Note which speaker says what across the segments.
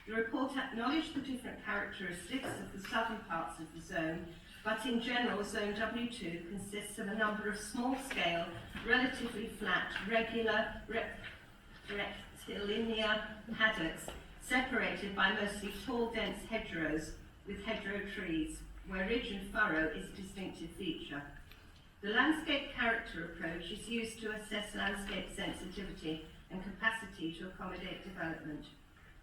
Speaker 1: The report acknowledged the different characteristics of the southern parts of the zone, but in general, Zone W2 consists of a number of small-scale, relatively flat, regular, rectilinear paddocks, separated by mostly tall, dense hedgerows with hedgerow trees, where ridge and furrow is a distinctive feature. The landscape character approach is used to assess landscape sensitivity and capacity to accommodate development.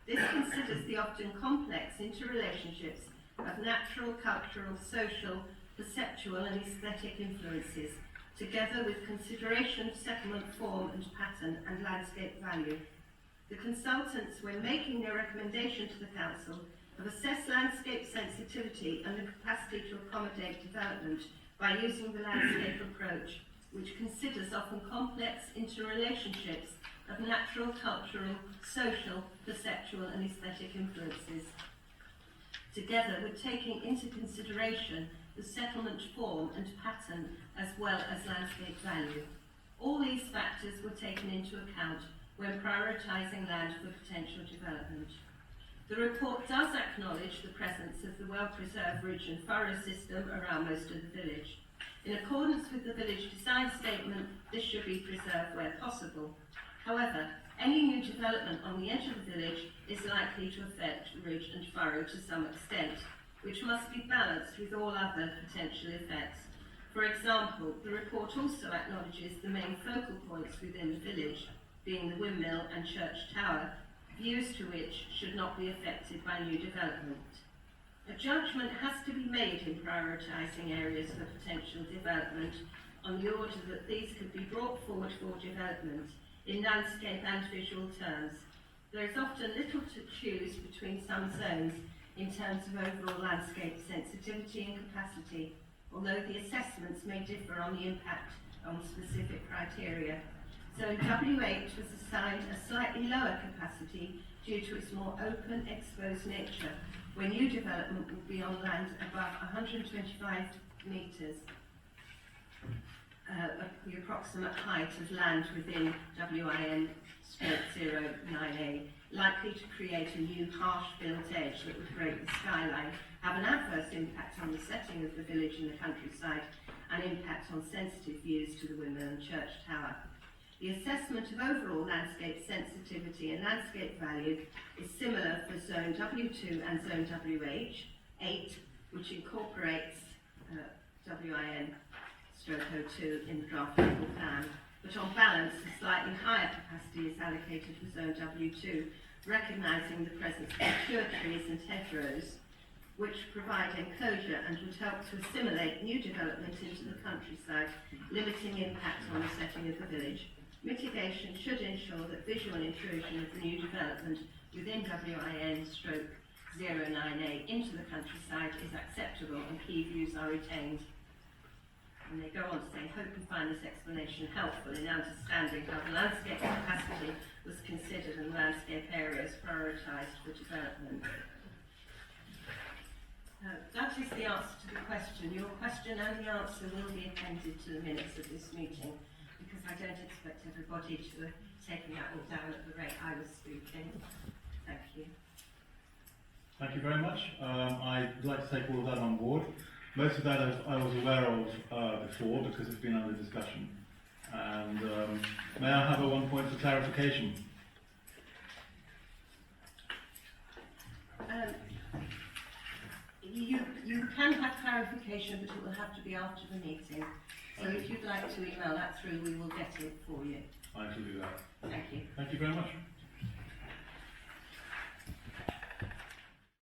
Speaker 1: This considers the often complex interrelationships of natural, cultural, social, perceptual and aesthetic influences, together with consideration of settlement form and pattern and landscape value. The consultants, when making their recommendation to the Council, have assessed landscape sensitivity and the capacity to accommodate development by using the landscape approach, which considers often complex interrelationships of natural, cultural, social, perceptual and aesthetic influences, together with taking into consideration the settlement form and pattern as well as landscape value. All these factors were taken into account when prioritising land for potential development. The report does acknowledge the presence of the well-preserved ridge and furrow system around most of the village. In accordance with the village design statement, this should be preserved where possible. However, any new development on the edge of the village is likely to affect ridge and furrow to some extent, which must be balanced with all other potential effects. For example, the report also acknowledges the main focal points within the village, being the windmill and church tower, views to which should not be affected by new development. A judgment has to be made in prioritising areas for potential development on the order that these could be brought forward for development in landscape and visual terms. There is often little to choose between some zones in terms of overall landscape sensitivity and capacity, although the assessments may differ on the impact on specific criteria. Zone W8 was assigned a slightly lower capacity due to its more open, exposed nature, where new development will be on land above 125 metres, the approximate height of land within WIN/09A, likely to create a new harsh built edge that would break the skyline, have an adverse impact on the setting of the village and the countryside, and impact on sensitive views to the windmill and church tower. The assessment of overall landscape sensitivity and landscape value is similar for Zone W2 and Zone WH8, which incorporates WIN/02 in the draft local plan, but on balance a slightly higher capacity is allocated for Zone W2, recognising the presence of mature trees and hedgerows, which provide enclosure and would help to assimilate new development into the countryside, limiting impact on the setting of the village. Mitigation should ensure that visual intrusion of the new development within WIN/09A into the countryside is acceptable and key views are retained. And they go on to say, hope you find this explanation helpful in understanding how the landscape capacity was considered and landscape areas prioritised for development. That is the answer to the question. Your question and the answer will be appended to the minutes of this meeting, because I don't expect everybody to have taken that all down at the rate I was speaking. Thank you.
Speaker 2: Thank you very much. I'd like to take all of that on board. Most of that I was aware of before because it's been under discussion. And may I have a 1 point for clarification?
Speaker 1: You can have clarification, but it will have to be after the meeting. So if you'd like to email that through, we will get it for you.
Speaker 2: I shall do that.
Speaker 1: Thank you.
Speaker 2: Thank you very much.